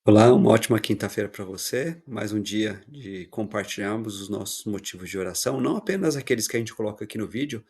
Olá, uma ótima quinta-feira para você. Mais um dia de compartilharmos os nossos motivos de oração, não apenas aqueles que a gente coloca aqui no vídeo,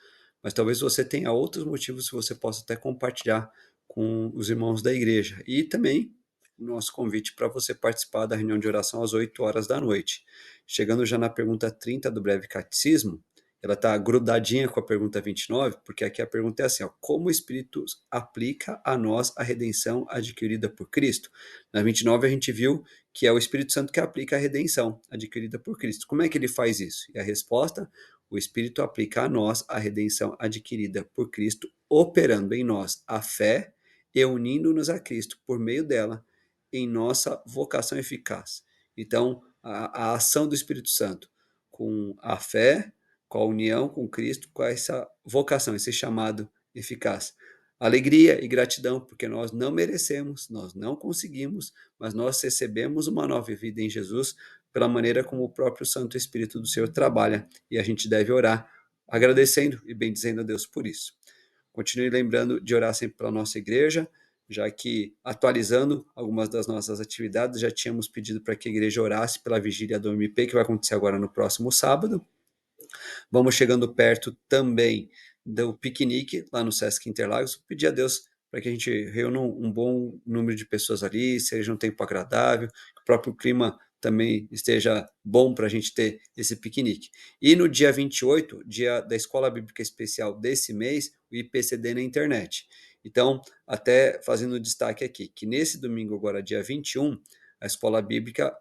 mas talvez você tenha outros motivos que você possa até compartilhar com os irmãos da igreja. E também nosso convite para você participar da reunião de oração às 8 horas da noite. Chegando já na pergunta 30 do breve catecismo, ela está grudadinha com a pergunta 29, porque aqui a pergunta é assim, ó, como o Espírito aplica a nós a redenção adquirida por Cristo? Na 29 a gente viu que é o Espírito Santo que aplica a redenção adquirida por Cristo. Como é que ele faz isso? E a resposta, o Espírito aplica a nós a redenção adquirida por Cristo, operando em nós a fé e unindo-nos a Cristo por meio dela em nossa vocação eficaz. Então, a ação do Espírito Santo com a fé, com a união com Cristo, com essa vocação, esse chamado eficaz. Alegria e gratidão, porque nós não merecemos, nós não conseguimos, mas nós recebemos uma nova vida em Jesus pela maneira como o próprio Santo Espírito do Senhor trabalha, e a gente deve orar agradecendo e bendizendo a Deus por isso. Continue lembrando de orar sempre pela nossa igreja, já que atualizando algumas das nossas atividades, já tínhamos pedido para que a igreja orasse pela vigília do MP, que vai acontecer agora no próximo sábado. Vamos chegando perto também do piquenique lá no Sesc Interlagos. Pedir a Deus para que a gente reúna um bom número de pessoas ali, seja um tempo agradável, que o próprio clima também esteja bom para a gente ter esse piquenique. E no dia 28, dia da Escola Bíblica Especial desse mês, o IPCD na internet. Então, até fazendo destaque aqui, que nesse domingo agora, dia 21, a Escola Bíblica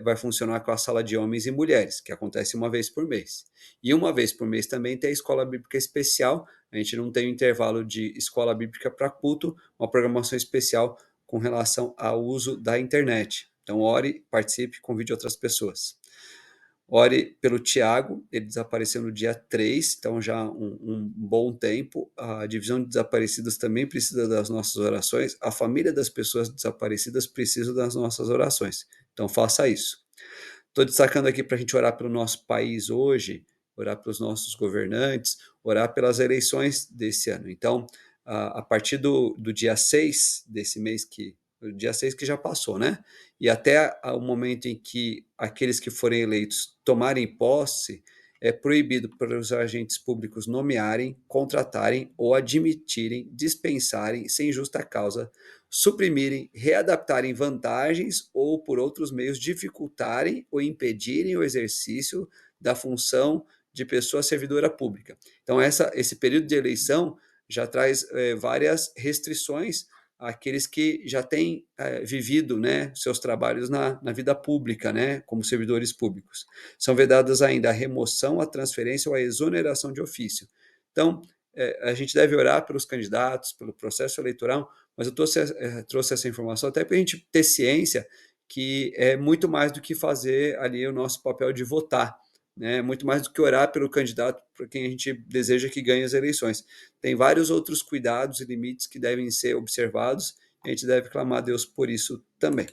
vai funcionar com a sala de homens e mulheres, que acontece uma vez por mês. E uma vez por mês também tem a Escola Bíblica Especial. A gente não tem um intervalo de Escola Bíblica para culto, uma programação especial com relação ao uso da internet. Então, ore, participe, convide outras pessoas. Ore pelo Tiago, ele desapareceu no dia 3, então já um bom tempo. A divisão de desaparecidos também precisa das nossas orações. A família das pessoas desaparecidas precisa das nossas orações. Então, faça isso. Estou destacando aqui para a gente orar pelo nosso país hoje, orar pelos nossos governantes, orar pelas eleições desse ano. Então, a partir do dia 6 desse mês, o dia 6 que já passou, né? E até o momento em que aqueles que forem eleitos tomarem posse, é proibido para os agentes públicos nomearem, contratarem ou admitirem, dispensarem, sem justa causa, suprimirem, readaptarem vantagens ou, por outros meios, dificultarem ou impedirem o exercício da função de pessoa servidora pública. Então, esse período de eleição já traz várias restrições àqueles que já têm vivido, né, seus trabalhos na vida pública, né, como servidores públicos. São vedadas ainda a remoção, a transferência ou a exoneração de ofício. Então, a gente deve orar pelos candidatos, pelo processo eleitoral, mas eu trouxe essa informação até para a gente ter ciência que é muito mais do que fazer ali o nosso papel de votar, né? Muito mais do que orar pelo candidato para quem a gente deseja que ganhe as eleições. Tem vários outros cuidados e limites que devem ser observados, e a gente deve clamar a Deus por isso também.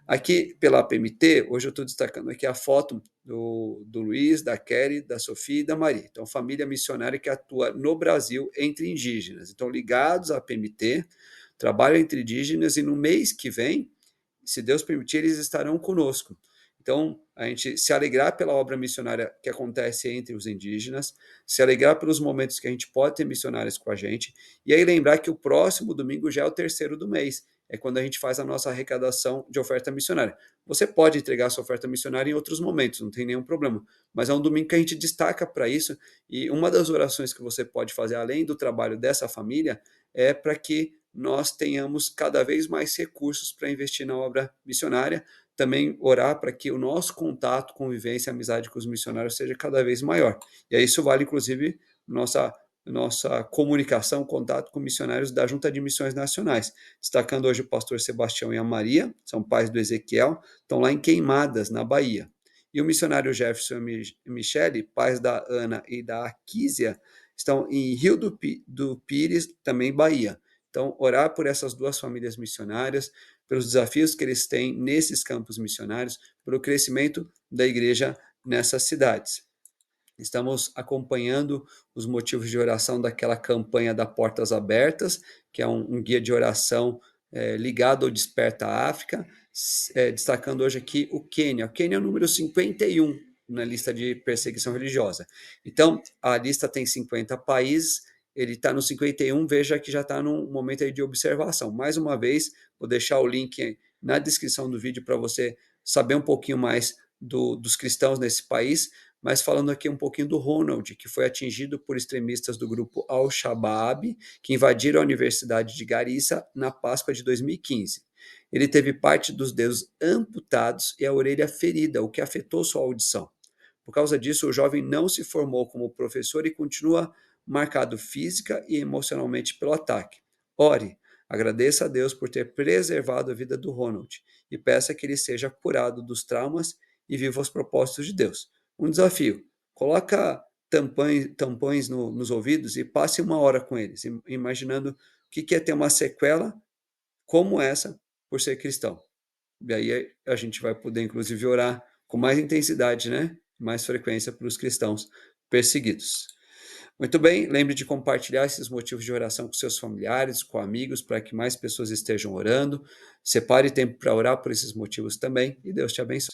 Aqui pela APMT, hoje eu estou destacando aqui a foto do Luiz, da Kelly, da Sofia e da Maria. Então, família missionária que atua no Brasil entre indígenas. Então, ligados à APMT, trabalham entre indígenas e no mês que vem, se Deus permitir, eles estarão conosco. Então, a gente se alegrar pela obra missionária que acontece entre os indígenas, se alegrar pelos momentos que a gente pode ter missionários com a gente, e aí lembrar que o próximo domingo já é o terceiro do mês, é quando a gente faz a nossa arrecadação de oferta missionária. Você pode entregar a sua oferta missionária em outros momentos, não tem nenhum problema, mas é um domingo que a gente destaca para isso, e uma das orações que você pode fazer, além do trabalho dessa família, é para que nós tenhamos cada vez mais recursos para investir na obra missionária, também orar para que o nosso contato, convivência, amizade com os missionários seja cada vez maior. E aí isso vale, inclusive, nossa comunicação, contato com missionários da Junta de Missões Nacionais. Destacando hoje o pastor Sebastião e a Maria, são pais do Ezequiel, estão lá em Queimadas, na Bahia. E o missionário Jefferson e Michele, pais da Ana e da Aquísia, estão em Rio do Pires, também Bahia. Então, orar por essas duas famílias missionárias, pelos desafios que eles têm nesses campos missionários, pelo crescimento da igreja nessas cidades. Estamos acompanhando os motivos de oração daquela campanha da Portas Abertas, que é um guia de oração ligado ao Desperta África, destacando hoje aqui o Quênia. O Quênia é o número 51 na lista de perseguição religiosa. Então, a lista tem 50 países, ele está no 51, veja que já está num momento aí de observação. Mais uma vez, vou deixar o link na descrição do vídeo para você saber um pouquinho mais dos cristãos nesse país, mas falando aqui um pouquinho do Ronald, que foi atingido por extremistas do grupo Al-Shabaab, que invadiram a Universidade de Garissa na Páscoa de 2015. Ele teve parte dos dedos amputados e a orelha ferida, o que afetou sua audição. Por causa disso, o jovem não se formou como professor e continua marcado física e emocionalmente pelo ataque. Ore, agradeça a Deus por ter preservado a vida do Ronald e peça que ele seja curado dos traumas e viva os propósitos de Deus. Um desafio: coloca tampões nos ouvidos e passe uma hora com eles, imaginando o que é ter uma sequela como essa por ser cristão. E aí a gente vai poder, inclusive, orar com mais intensidade, né? Mais frequência para os cristãos perseguidos. Muito bem, lembre de compartilhar esses motivos de oração com seus familiares, com amigos, para que mais pessoas estejam orando. Separe tempo para orar por esses motivos também e Deus te abençoe.